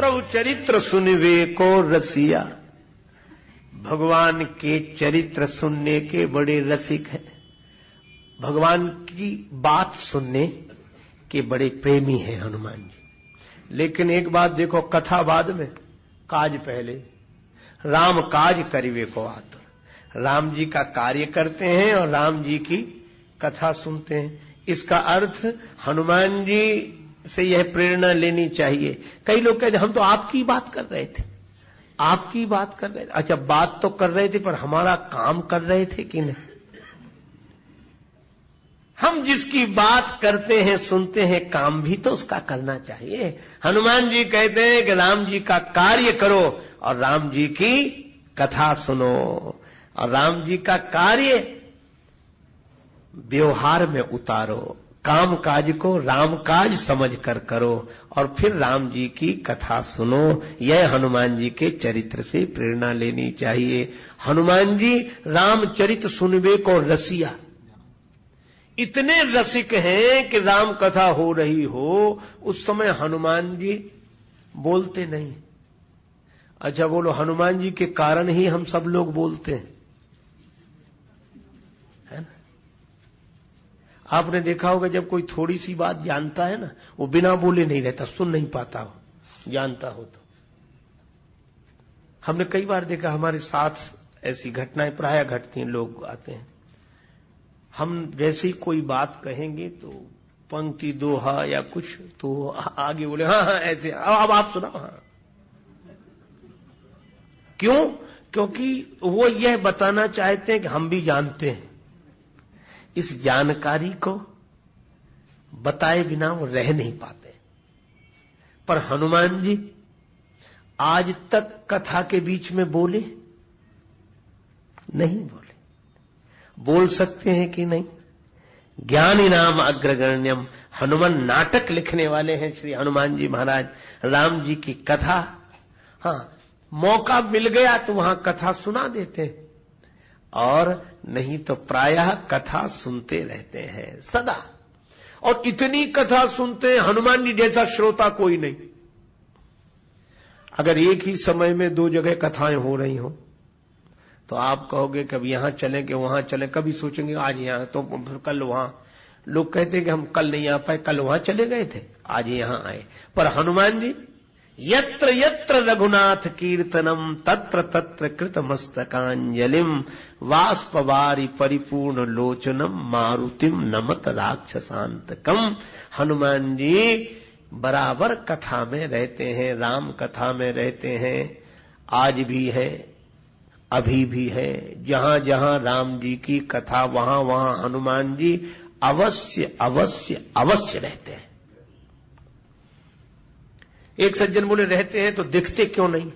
प्रभु चरित्र सुनवे को रसिया। भगवान के चरित्र सुनने के बड़े रसिक हैं, भगवान की बात सुनने के बड़े प्रेमी हैं हनुमान जी। लेकिन एक बात देखो, कथा बाद में, काज पहले। राम काज करिवे को आतुर। राम जी का कार्य करते हैं और राम जी की कथा सुनते हैं। इसका अर्थ हनुमान जी से यह प्रेरणा लेनी चाहिए। कई लोग कहते हम तो आपकी बात कर रहे थे, आपकी बात कर रहे थे। अच्छा, बात तो कर रहे थे, पर हमारा काम कर रहे थे कि नहीं? हम जिसकी बात करते हैं, सुनते हैं, काम भी तो उसका करना चाहिए। हनुमान जी कहते हैं कि राम जी का कार्य करो और राम जी की कथा सुनो, और राम जी का कार्य व्यवहार में उतारो। काम काज को राम काज समझ कर करो और फिर राम जी की कथा सुनो। यह हनुमान जी के चरित्र से प्रेरणा लेनी चाहिए। हनुमान जी रामचरित सुनबे को रसिया, इतने रसिक हैं कि राम कथा हो रही हो उस समय हनुमान जी बोलते नहीं। अच्छा बोलो, हनुमान जी के कारण ही हम सब लोग बोलते हैं, है ना? आपने देखा होगा जब कोई थोड़ी सी बात जानता है ना, वो बिना बोले नहीं रहता, सुन नहीं पाता हो, जानता हो तो। हमने कई बार देखा, हमारे साथ ऐसी घटनाएं प्रायः घटती हैं। लोग आते हैं, हम वैसे ही कोई बात कहेंगे तो पंक्ति दोहा या कुछ, तो आगे बोले हाँ हाँ ऐसे, अब आप सुनाओ। हाँ, क्यों? क्योंकि वो यह बताना चाहते हैं कि हम भी जानते हैं। इस जानकारी को बताए बिना वो रह नहीं पाते। पर हनुमान जी आज तक कथा के बीच में बोले नहीं, बोले। बोल सकते हैं कि नहीं? ज्ञानी नाम अग्रगण्यम, हनुमान नाटक लिखने वाले हैं श्री हनुमान जी महाराज। राम जी की कथा, हाँ, मौका मिल गया तो वहां कथा सुना देते हैं, और नहीं तो प्रायः कथा सुनते रहते हैं सदा। और इतनी कथा सुनते हैं, हनुमान जी जैसा श्रोता कोई नहीं। अगर एक ही समय में दो जगह कथाएं हो रही हो तो आप कहोगे कभी यहां चलें कि वहां चलें, कभी सोचेंगे आज यहां तो फिर कल वहां। लोग कहते हैं कि हम कल नहीं आ पाए, कल वहां चले गए थे, आज यहां आए। पर हनुमान जी यत्र यत्र रघुनाथ कीर्तनम तत्र तत्र कृत मस्तकांजलिम वाष्पवारी परिपूर्ण लोचनम मारुतिम नमत राक्षसांतकम। हनुमान जी बराबर कथा में रहते हैं, राम कथा में रहते हैं। आज भी है, अभी भी है। जहां जहां राम जी की कथा, वहां वहां हनुमान जी अवश्य अवश्य अवश्य रहते हैं। एक सज्जन बोले रहते हैं तो दिखते क्यों नहीं?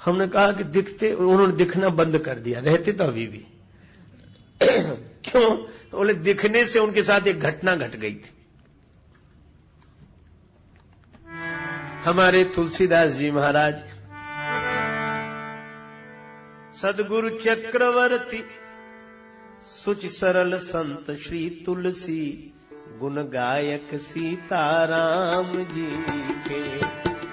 हमने कहा कि दिखते, उन्होंने दिखना बंद कर दिया, रहते तो अभी भी। क्यों? बोले दिखने से उनके साथ एक घटना घट गई थी। हमारे तुलसीदास जी महाराज सदगुरु चक्रवर्ती सुच सरल संत श्री तुलसी गुण गायक सीताराम जी के।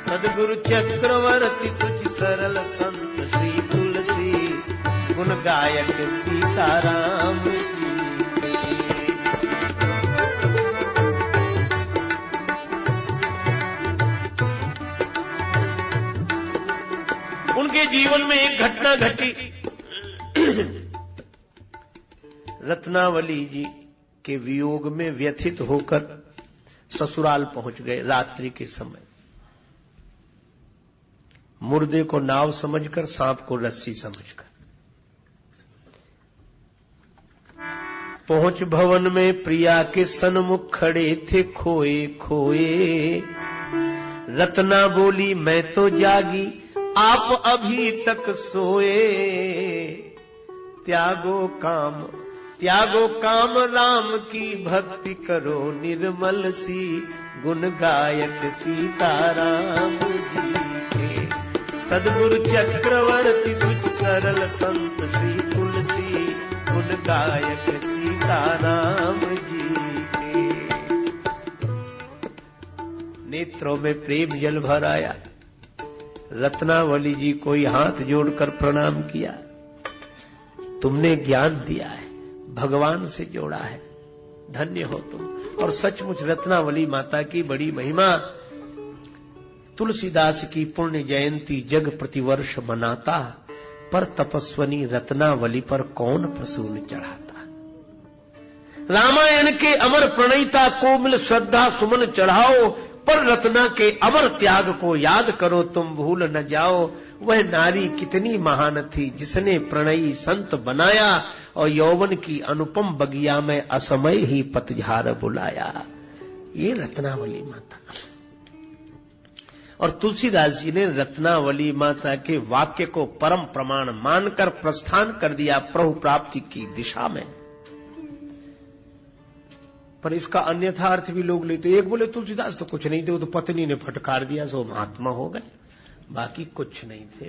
सदगुरु चक्रवर्ती सुच सरल संत श्री तुलसी गुण गायक सीताराम जी के। उनके जीवन में एक घटना घटी। रत्नावली जी के वियोग में व्यथित होकर ससुराल पहुंच गए रात्रि के समय। मुर्दे को नाव समझकर, सांप को रस्सी समझकर पहुंच भवन में प्रिया के सन्मुख खड़े थे खोए खोए। रत्ना बोली मैं तो जागी, आप अभी तक सोए। त्यागो काम राम की भक्ति करो निर्मल सी गुण गायक सीताराम जी के। सदगुरु चक्रवर्ती सुच सरल संत श्री तुलसी गुण गायक सीताराम जी के। नेत्रों में प्रेम जल भर आया। रत्नावली जी को ही हाथ जोड़कर प्रणाम किया। तुमने ज्ञान दिया है, भगवान से जोड़ा है, धन्य हो तुम। और सचमुच रत्नावली माता की बड़ी महिमा। तुलसीदास की पुण्य जयंती जग प्रतिवर्ष मनाता, पर तपस्वनी रत्नावली पर कौन प्रसून चढ़ाता। रामायण के अमर प्रणयिता को मिल श्रद्धा सुमन चढ़ाओ, पर रत्ना के अमर त्याग को याद करो तुम भूल न जाओ। वह नारी कितनी महान थी जिसने प्रणयी संत बनाया, और यौवन की अनुपम बगिया में असमय ही पतझार बुलाया। ये रत्नावली माता। और तुलसीदास जी ने रत्नावली माता के वाक्य को परम प्रमाण मानकर प्रस्थान कर दिया प्रभु प्राप्ति की दिशा में। पर इसका अन्यथा अर्थ भी लोग लेते। एक बोले तुलसीदास तो कुछ नहीं थे, वो तो पत्नी ने फटकार दिया सो महात्मा हो गए, बाकी कुछ नहीं थे,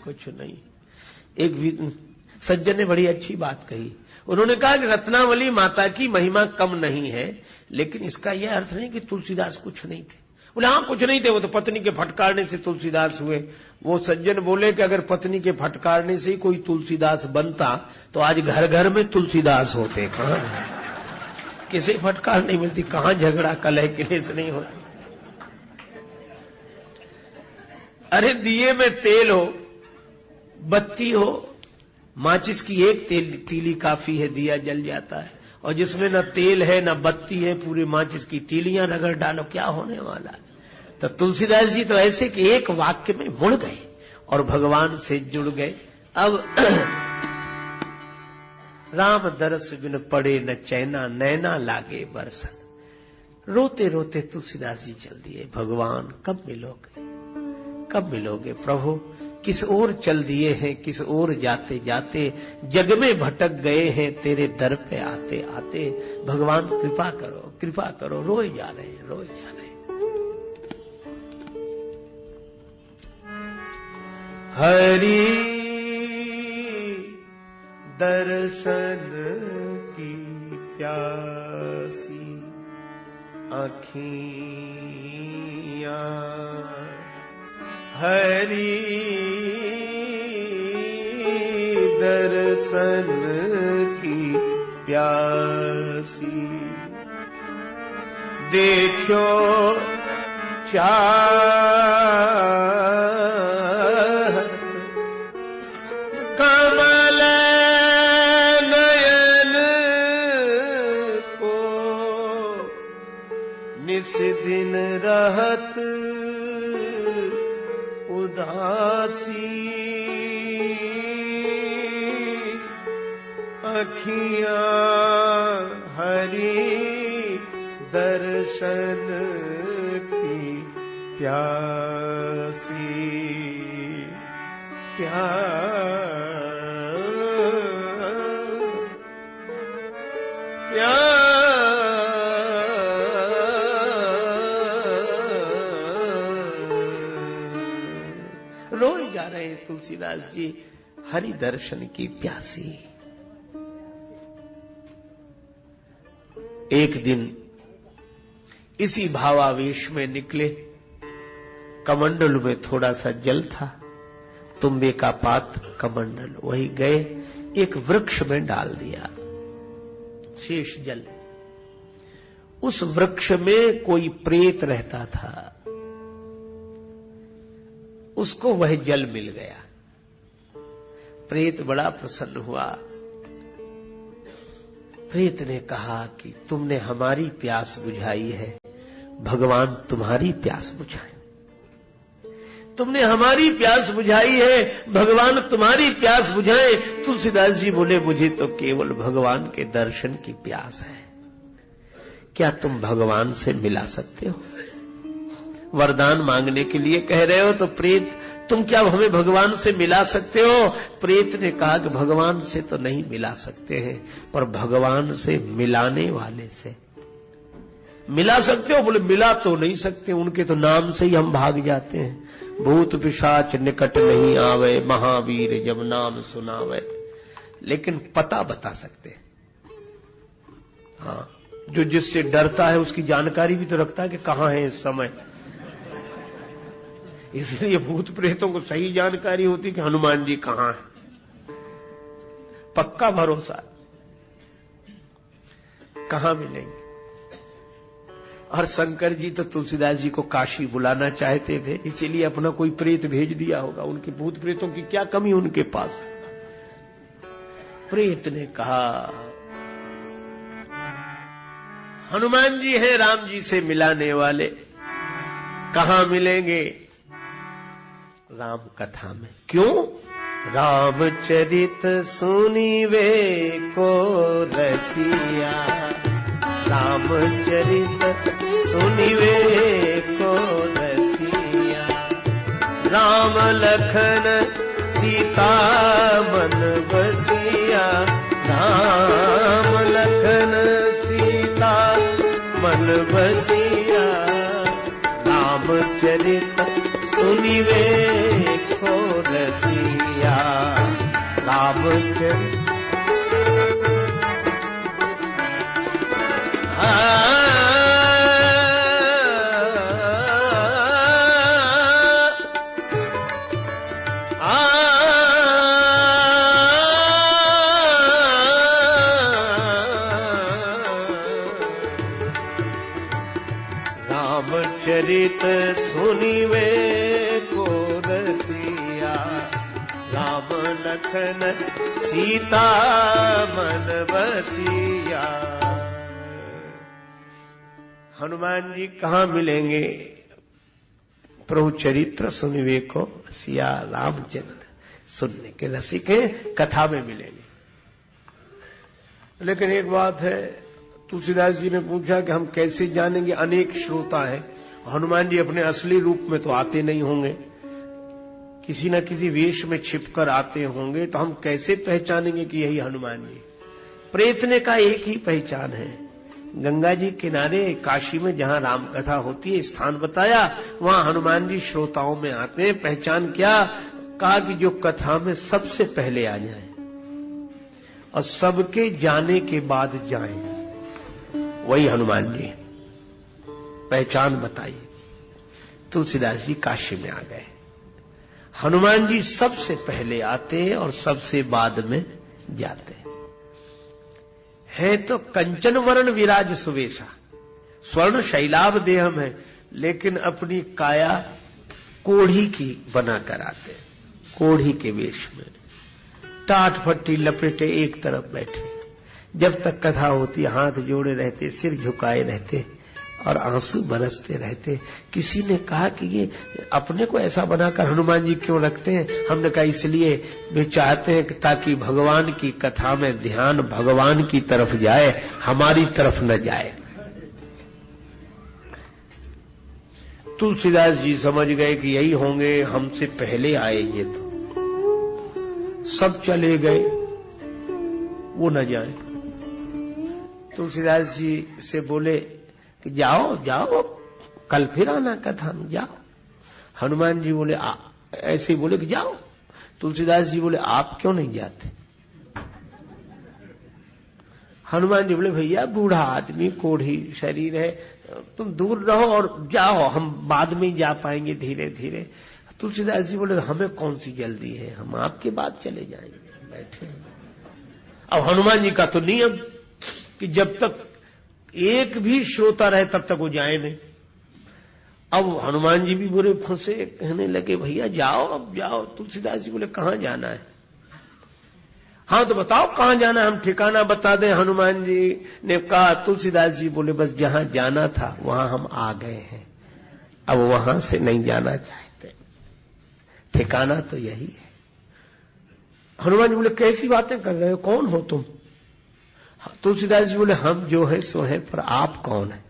कुछ नहीं। एक सज्जन ने बड़ी अच्छी बात कही। उन्होंने कहा कि रत्नावली माता की महिमा कम नहीं है, लेकिन इसका यह अर्थ नहीं कि तुलसीदास कुछ नहीं थे। बोले हाँ कुछ नहीं थे, वो तो पत्नी के फटकारने से तुलसीदास हुए। वो सज्जन बोले कि अगर पत्नी के फटकारने से ही कोई तुलसीदास बनता तो आज घर घर में तुलसीदास होते। कहां किसी फटकार नहीं मिलती, कहां झगड़ा कलह क्लेश नहीं होता। अरे दिए में तेल हो, बत्ती हो, माचिस की एक तीली काफी है, दिया जल जाता है। और जिसमें न तेल है न बत्ती है, पूरी माचिस की तीलियां रगड़ डालो, क्या होने वाला है। तो तुलसीदास जी तो ऐसे कि एक वाक्य में मुड़ गए और भगवान से जुड़ गए। अब राम दरस बिन पड़े न चैना, नैना लागे बरसन। रोते रोते तुलसीदास जी चल दिए। भगवान कब मिलोगे, कब मिलोगे प्रभु। किस ओर चल दिए हैं, किस ओर जाते जाते, जग में भटक गए हैं तेरे दर पे आते आते। भगवान कृपा करो, कृपा करो। रोए जा रहे हैं, रोए जा रहे हैं। हरि दर्शन की प्यासी आँखियाँ, हरि दर्शन की प्यासी। देखो चाह कमल नयन को, निस दिन रहत उदासी। अखियां हरि दर्शन की प्यासी, रोए जा रहे हैं तुलसीदास जी, हरि दर्शन की प्यासी। एक दिन इसी भावावेश में निकले। कमंडल में थोड़ा सा जल था, तुम्बे का पात्र कमंडल, वही गए एक वृक्ष में डाल दिया शेष जल। उस वृक्ष में कोई प्रेत रहता था, उसको वह जल मिल गया। प्रेत बड़ा प्रसन्न हुआ। प्रेत ने कहा कि तुमने हमारी प्यास बुझाई है, भगवान तुम्हारी प्यास बुझाए। तुमने हमारी प्यास बुझाई है, भगवान तुम्हारी प्यास बुझाए। तुलसीदास जी बोले मुझे तो केवल भगवान के दर्शन की प्यास है। क्या तुम भगवान से मिला सकते हो? वरदान मांगने के लिए कह रहे हो तो प्रेत तुम क्या हमें भगवान से मिला सकते हो? प्रेत ने कहा कि भगवान से तो नहीं मिला सकते हैं, पर भगवान से मिलाने वाले से मिला सकते हो। बोले मिला तो नहीं सकते, उनके तो नाम से ही हम भाग जाते हैं। भूत पिशाच निकट नहीं आवे, महावीर जब नाम सुनावे। लेकिन पता बता सकते हैं। हाँ, जो जिससे डरता है उसकी जानकारी भी तो रखता है कि कहां है इस समय। इसलिए भूत प्रेतों को सही जानकारी होती कि हनुमान जी कहां हैं। पक्का भरोसा, कहां मिलेंगे। और शंकर जी तो तुलसीदास जी को काशी बुलाना चाहते थे, इसीलिए अपना कोई प्रेत भेज दिया होगा। उनके भूत प्रेतों की क्या कमी उनके पास। प्रेत ने कहा हनुमान जी हैं राम जी से मिलाने वाले, कहां मिलेंगे? राम कथा में। क्यों? रामचरित सुनीवे को रसिया, रामचरित सुनीवे को रसिया, राम लखन सीता मन बसिया, राम लखन सीता मन बसिया, रामचरित सुनिवे को रसिया, रामचरित रामचरित सुनिवे को रसिया, राम लखन सीता मन बसिया। हनुमान जी कहां मिलेंगे? प्रभु चरित्र सुनिवे को रसिया, रामचरित्र सुनने के रसिक हैं, कथा में मिलेंगे। लेकिन एक बात है, तुलसीदास जी ने पूछा कि हम कैसे जानेंगे? अनेक श्रोता है, हनुमान जी अपने असली रूप में तो आते नहीं होंगे, किसी न किसी वेश में छिपकर आते होंगे, तो हम कैसे पहचानेंगे कि यही हनुमान जी? प्रेतने का एक ही पहचान है, गंगा जी किनारे काशी में जहां राम कथा होती है, स्थान बताया, वहां हनुमान जी श्रोताओं में आते हैं। पहचान क्या? कहा कि जो कथा में सबसे पहले आ जाए और सबके जाने के बाद जाएं, वही हनुमान जी। पहचान बताई। तुलसीदास जी काशी में आ गए। हनुमान जी सबसे पहले आते और सबसे बाद में जाते है। तो कंचन वर्ण विराज सुवेशा, स्वर्ण शैलाभ देहम है, लेकिन अपनी काया कोढ़ी की बनाकर आते, कोढ़ी के वेश में, टाट फट्टी लपेटे एक तरफ बैठे। जब तक कथा होती हाथ जोड़े रहते, सिर झुकाए रहते और आंसू बरसते रहते। किसी ने कहा कि ये अपने को ऐसा बनाकर हनुमान जी क्यों रखते हैं? हमने कहा इसलिए वे चाहते हैं कि ताकि भगवान की कथा में ध्यान भगवान की तरफ जाए, हमारी तरफ न जाए। तुलसीदास जी समझ गए कि यही होंगे, हमसे पहले आए ये, तो सब चले गए, वो न जाए। तुलसीदास जी से बोले कि जाओ जाओ, कल फिर आना कथा में, जाओ। हनुमान जी बोले ऐसे ही बोले कि जाओ। तुलसीदास जी बोले आप क्यों नहीं जाते? हनुमान जी बोले भैया बूढ़ा आदमी, कोढ़ी शरीर है, तुम दूर रहो और जाओ, हम बाद में जा पाएंगे धीरे धीरे। तुलसीदास जी बोले हमें कौन सी जल्दी है, हम आपके बाद चले जाएंगे, बैठे। अब हनुमान जी का तो नियम कि जब तक एक भी श्रोता रहे तब तक वो जाए नहीं। अब हनुमान जी भी बुरे फंसे, कहने लगे भैया जाओ, अब जाओ। तुलसीदास जी बोले कहां जाना है? हाँ तो बताओ कहां जाना है, हम ठिकाना बता दें। हनुमान जी ने कहा, तुलसीदास जी बोले बस जहां जाना था वहां हम आ गए हैं, अब वहां से नहीं जाना चाहते, ठिकाना तो यही है। हनुमान जी बोले कैसी बातें कर रहे हो, कौन हो तुम? तुलसीदास जी बोले हम जो है सो है, पर आप कौन है?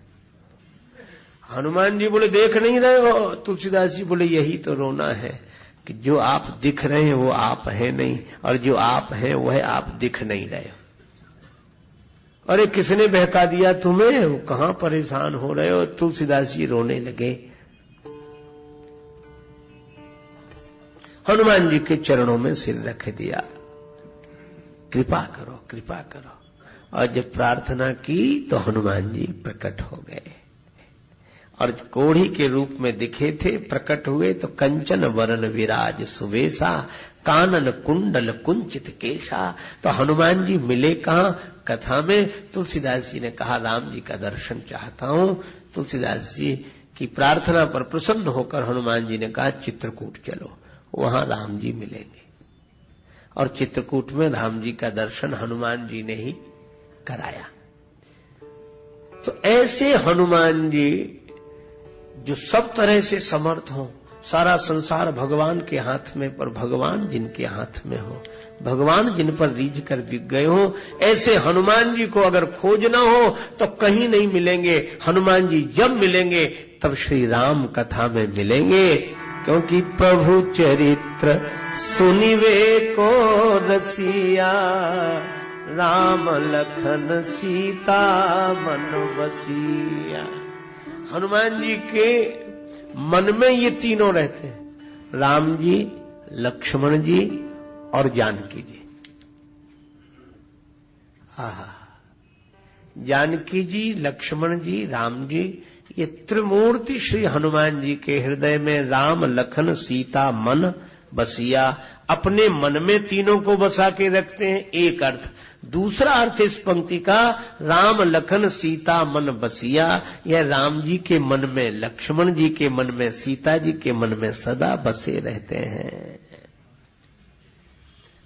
हनुमान जी बोले देख नहीं रहे हो? तुलसीदास जी बोले यही तो रोना है कि जो आप दिख रहे हैं वो आप है नहीं, और जो आप हैं वह आप दिख नहीं रहे हो। अरे किसने बहका दिया तुम्हें, कहां परेशान हो रहे हो? तुलसीदास जी रोने लगे। हनुमान जी के चरणों में सिर रख दिया, कृपा करो कृपा करो। और जब प्रार्थना की तो हनुमान जी प्रकट हो गए और कोढ़ी के रूप में दिखे थे, प्रकट हुए तो कंचन वरण विराज सुवेशा, कानन कुंडल कुंचित केशा। तो हनुमान जी मिले कहां? कथा में। तुलसीदास जी ने कहा राम जी का दर्शन चाहता हूं। तुलसीदास जी की प्रार्थना पर प्रसन्न होकर हनुमान जी ने कहा चित्रकूट चलो, वहां राम जी मिलेंगे। और चित्रकूट में राम जी का दर्शन हनुमान जी ने ही कराया। तो ऐसे हनुमान जी जो सब तरह से समर्थ हो, सारा संसार भगवान के हाथ में, पर भगवान जिनके हाथ में हो, भगवान जिन पर रीझ कर बिक गए हो, ऐसे हनुमान जी को अगर खोजना हो तो कहीं नहीं मिलेंगे। हनुमान जी जब मिलेंगे तब श्री राम कथा में मिलेंगे, क्योंकि प्रभु चरित्र सुनिवे को रसिया, राम लखन सीता मन बसिया। हनुमान जी के मन में ये तीनों रहते हैं, राम जी, लक्ष्मण जी और जानकी जी। आहा, जानकी जी, लक्ष्मण जी, राम जी, ये त्रिमूर्ति श्री हनुमान जी के हृदय में राम लखन सीता मन बसिया, अपने मन में तीनों को बसा के रखते हैं। एक अर्थ। दूसरा अर्थ इस पंक्ति का, राम लखन सीता मन बसिया, यह राम जी के मन में, लक्ष्मण जी के मन में, सीता जी के मन में सदा बसे रहते हैं।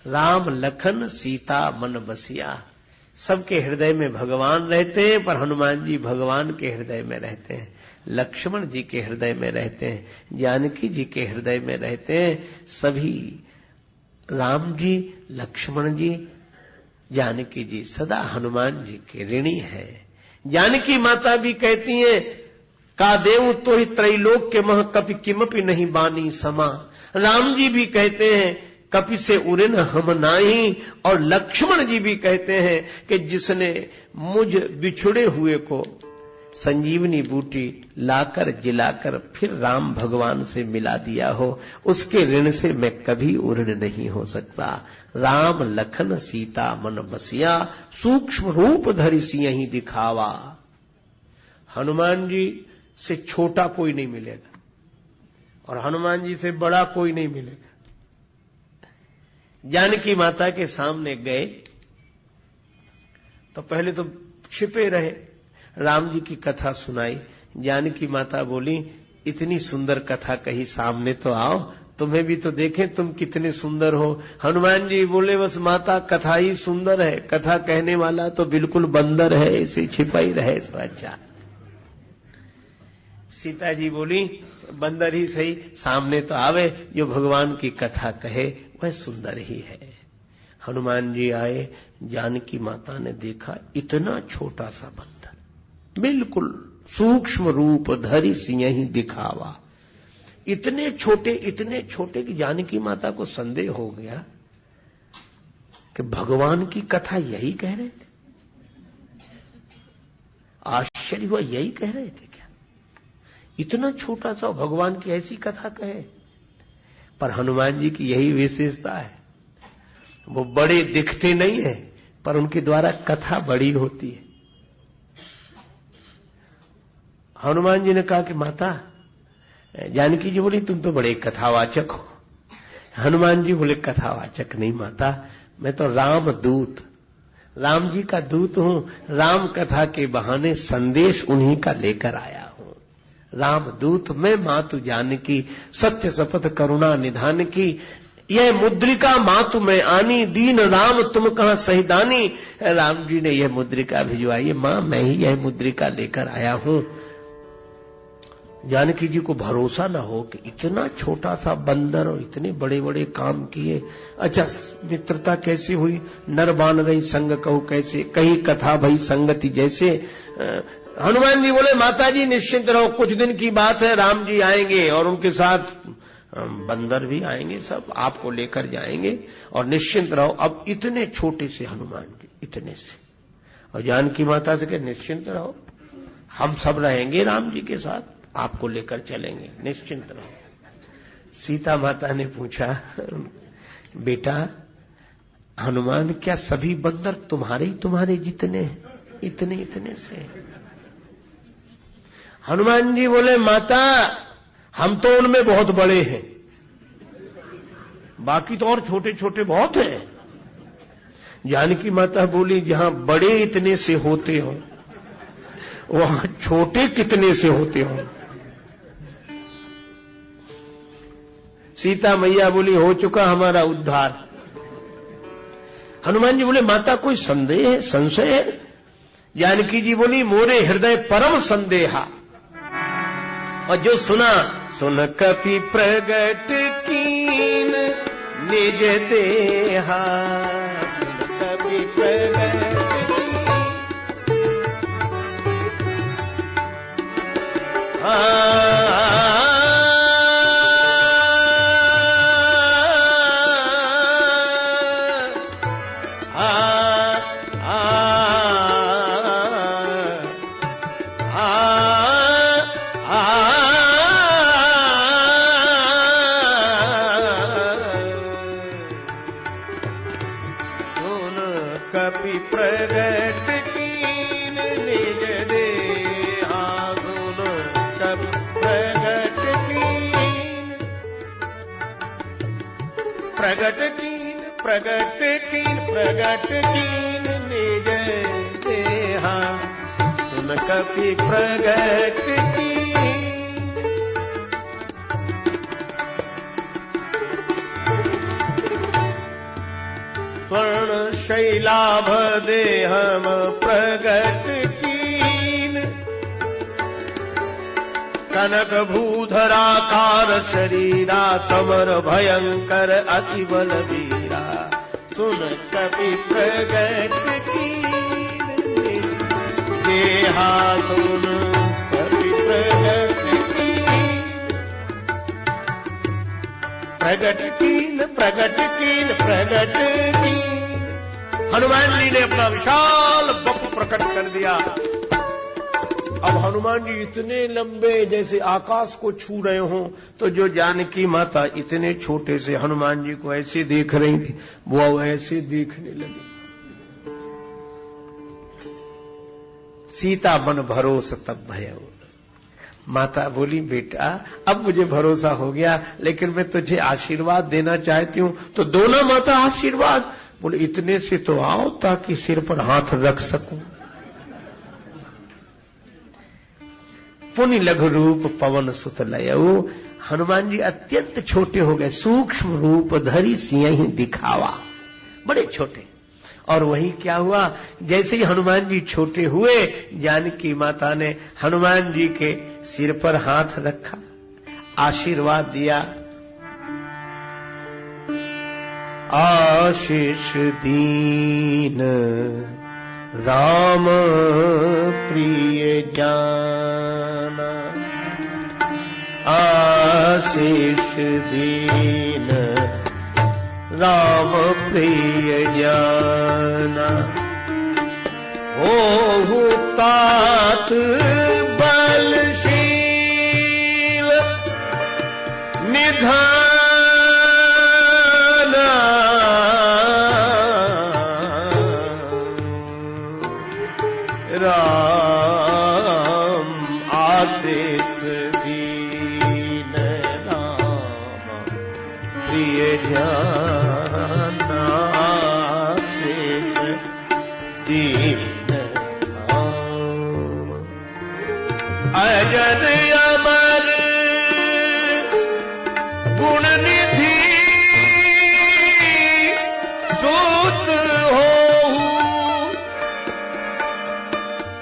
राम लखन सीता मन बसिया। सबके हृदय में भगवान रहते हैं, पर हनुमान जी भगवान के हृदय में रहते हैं, लक्ष्मण जी के हृदय में रहते हैं, जानकी जी के हृदय में रहते हैं। सभी राम जी, लक्ष्मण जी, जानकी जी सदा हनुमान जी के ऋणी है। जानकी माता भी कहती हैं, का देव तो ही त्रैलोक के मह कपि किमपि नहीं बानी समा। राम जी भी कहते हैं कपि से उरिन हम नाही, और लक्ष्मण जी भी कहते हैं कि जिसने मुझ बिछुड़े हुए को संजीवनी बूटी लाकर जिलाकर फिर राम भगवान से मिला दिया हो, उसके ऋण से मैं कभी उऋण नहीं हो सकता। राम लखन सीता मन बसिया, सूक्ष्म रूप धरि सियहि दिखावा। हनुमान जी से छोटा कोई नहीं मिलेगा और हनुमान जी से बड़ा कोई नहीं मिलेगा। जानकी माता के सामने गए तो पहले तो छिपे रहे, राम जी की कथा सुनाई। जानकी माता बोली, इतनी सुंदर कथा कही, सामने तो आओ, तुम्हें भी तो देखें तुम कितने सुंदर हो। हनुमान जी बोले, बस माता कथा ही सुंदर है, कथा कहने वाला तो बिल्कुल बंदर है, इसे छिपा ही रहे सो अच्छा। सीता जी बोली, बंदर ही सही, सामने तो आवे, जो भगवान की कथा कहे वह सुंदर ही है। हनुमान जी आए, जानकी माता ने देखा इतना छोटा सा बंदर, बिल्कुल सूक्ष्म रूप धरि सियहि दिखावा। इतने छोटे कि जानकी माता को संदेह हो गया कि भगवान की कथा यही कह रहे थे। आश्चर्य हुआ, यही कह रहे थे क्या? इतना छोटा सा भगवान की ऐसी कथा कहे। पर हनुमान जी की यही विशेषता है, वो बड़े दिखते नहीं है, पर उनके द्वारा कथा बड़ी होती है। हनुमान जी ने कहा कि माता, जानकी जी बोली, तुम तो बड़े कथावाचक हो। हनुमान जी बोले, कथावाचक नहीं माता, मैं तो राम दूत, राम जी का दूत हूं। राम कथा के बहाने संदेश उन्हीं का लेकर आया हूं। राम दूत में मातु जानकी, सत्य शपथ करुणा निधान की। यह मुद्रिका मातु में आनी, दीन राम तुम कहां सहिदानी। राम जी ने यह मुद्रिका भिजवाई, मां मैं ही यह मुद्रिका लेकर आया हूं। जानकी जी को भरोसा ना हो कि इतना छोटा सा बंदर और इतने बड़े बड़े काम किए। अच्छा, मित्रता कैसे हुई? नर बान रही संग कहू कैसे, कही कथा भई संगति जैसे। हनुमान जी बोले, माता जी निश्चिंत रहो, कुछ दिन की बात है, राम जी आएंगे और उनके साथ बंदर भी आएंगे, सब आपको लेकर जाएंगे, और निश्चिंत रहो। अब इतने छोटे से हनुमान जी, इतने से, और जानकी माता से कहे, निश्चिंत रहो, हम सब रहेंगे राम जी के साथ, आपको लेकर चलेंगे, निश्चिंत रहो। सीता माता ने पूछा, बेटा हनुमान, क्या सभी बंदर तुम्हारे जितने हैं? इतने से? हनुमान जी बोले माता हम तो उनमें बहुत बड़े हैं, बाकी तो और छोटे छोटे बहुत हैं। जानकी माता बोली जहां बड़े इतने से होते हो वहां छोटे कितने से होते हो। सीता मैया बोली हो चुका हमारा उद्धार। हनुमान जी बोले माता कोई संदेह है, संशय है? जानकी जी बोली मोरे हृदय परम संदेहा। और जो सुना सुन कपि प्रगट कीन निज देहा, सुन कपि प्रगट कपि प्रगट कीन निज देहा, सुन कपि प्रगट कीन, प्रगट कीन प्रगट कीन प्रगट कीन निज देहा, सुन कपि प्रगट कीन। स्वर्ण शैलाभ देहम प्रगट कीन, कनक भूधराकार शरीरा, समर भयंकर अति बलवीरा, सुन कपि प्रगट कीन देहा, सुन कपि प्रगट कीन, प्रगट कीन प्रगट कीन प्रगट कीन। हनुमान जी ने अपना विशाल बप प्रकट कर दिया। अब हनुमान जी इतने लंबे जैसे आकाश को छू रहे हों, तो जो जानकी माता इतने छोटे से हनुमान जी को ऐसे देख रही थी, वो ऐसे देखने लगी। सीता मन भरोस तब भयो। माता बोली बेटा अब मुझे भरोसा हो गया, लेकिन मैं तुझे आशीर्वाद देना चाहती हूं। तो दो ना माता आशीर्वाद। बोले इतने से तो आओ ताकि सिर पर हाथ रख सकूं। पुनि लघु रूप पवन सुत लयऊ। हनुमान जी अत्यंत छोटे हो गए, सूक्ष्म रूप धरी सिंह दिखावा, बड़े छोटे। और वही क्या हुआ, जैसे ही हनुमान जी छोटे हुए, जानकी माता ने हनुमान जी के सिर पर हाथ रखा, आशीर्वाद दिया। आशीष दीन राम प्रिय जाना, आशीष दीन राम प्रिय जाना, हो तात बलशील निधान, राम आशीष दीन राम प्रिय जाना, आशीष दीन राम। अजर अमर गुण निधि सूत हो,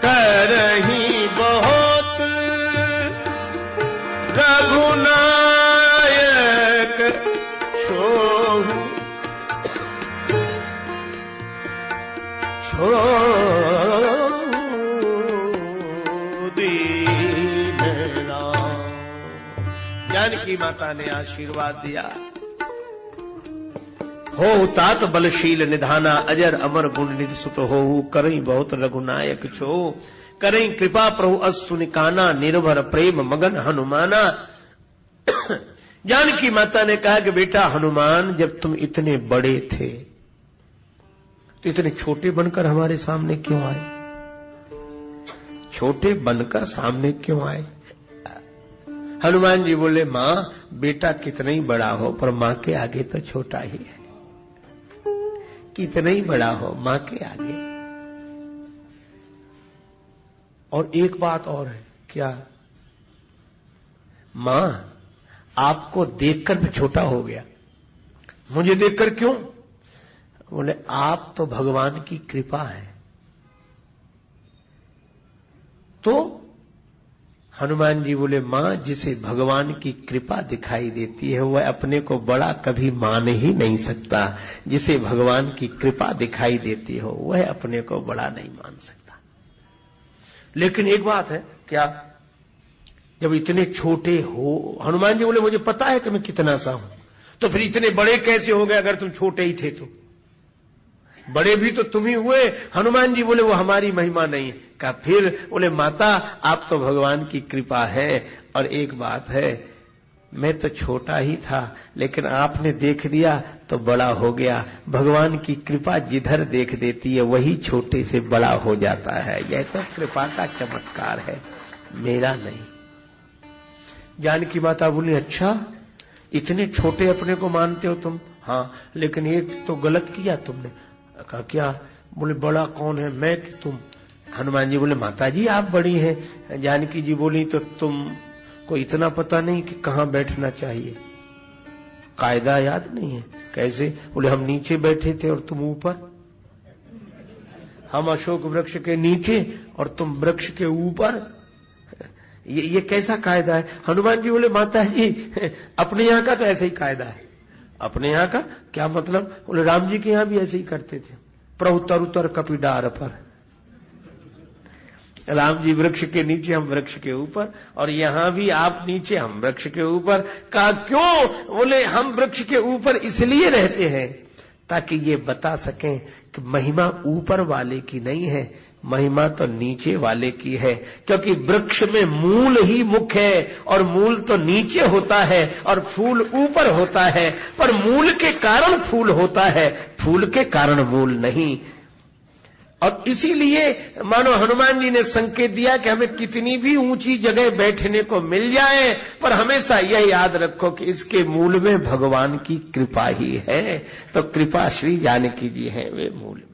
करही बहुत रघुनायक छोहु, दीन राम। जानकी माता ने आशीर्वाद दिया। हो तात बलशील निधाना, अजर अमर गुण निधि सुत हो, करई बहुत रघुनायक छो, करई कृपा प्रभु असु निकाना, निर्भर प्रेम मगन हनुमाना। जानकी माता ने कहा कि बेटा हनुमान जब तुम इतने बड़े थे तो इतने छोटे बनकर हमारे सामने क्यों आए? छोटे बनकर सामने क्यों आए? हनुमान जी बोले, मां बेटा कितना ही बड़ा हो पर मां के आगे तो छोटा ही है। कितना ही बड़ा हो मां के आगे। और एक बात और है, क्या? मां आपको देखकर मैं छोटा हो गया। मुझे देखकर क्यों? बोले, आप तो भगवान की कृपा है। तो हनुमान जी बोले, मां जिसे भगवान की कृपा दिखाई देती है वह अपने को बड़ा कभी मान ही नहीं सकता। जिसे भगवान की कृपा दिखाई देती हो वह अपने को बड़ा नहीं मान सकता। लेकिन एक बात है, क्या? जब इतने छोटे हो, हनुमान जी बोले, मुझे पता है कि मैं कितना सा हूं, तो फिर इतने बड़े कैसे हो गए अगर तुम छोटे ही थे तो? बड़े भी तो तुम ही हुए। हनुमान जी बोले, वो हमारी महिमा नहीं। कहा फिर? बोले, माता आप तो भगवान की कृपा है। और एक बात है, मैं तो छोटा ही था लेकिन आपने देख दिया तो बड़ा हो गया। भगवान की कृपा जिधर देख देती है वही छोटे से बड़ा हो जाता है। यह तो कृपा का चमत्कार है, मेरा नहीं। जानकी माता बोली, अच्छा इतने छोटे अपने को मानते हो तुम? हाँ, लेकिन एक तो गलत किया तुमने। कहा क्या? बोले, बड़ा कौन है, मैं कि तुम? हनुमान जी बोले, माता जी आप बड़ी हैं। जानकी जी बोली, तो तुम को इतना पता नहीं कि कहां बैठना चाहिए? कायदा याद नहीं है? कैसे? बोले, हम नीचे बैठे थे और तुम ऊपर। हम अशोक वृक्ष के नीचे और तुम वृक्ष के ऊपर। ये कैसा कायदा है? हनुमान जी बोले, माता जी अपने यहां का तो ऐसे ही कायदा है। अपने यहां का क्या मतलब? बोले, राम जी के यहां भी ऐसे ही करते थे, प्रभु तरुतर कपिडार पर। राम जी वृक्ष के नीचे, हम वृक्ष के ऊपर, और यहां भी आप नीचे हम वृक्ष के ऊपर। कहा क्यों? बोले, हम वृक्ष के ऊपर इसलिए रहते हैं ताकि ये बता सकें कि महिमा ऊपर वाले की नहीं है, महिमा तो नीचे वाले की है। क्योंकि वृक्ष में मूल ही मुख्य है और मूल तो नीचे होता है और फूल ऊपर होता है। पर मूल के कारण फूल होता है, फूल के कारण मूल नहीं। और इसीलिए मानो हनुमान जी ने संकेत दिया कि हमें कितनी भी ऊंची जगह बैठने को मिल जाए पर हमेशा यह याद रखो कि इसके मूल में भगवान की कृपा ही है। तो कृपा श्री जानकी जी हैं, वे मूल में।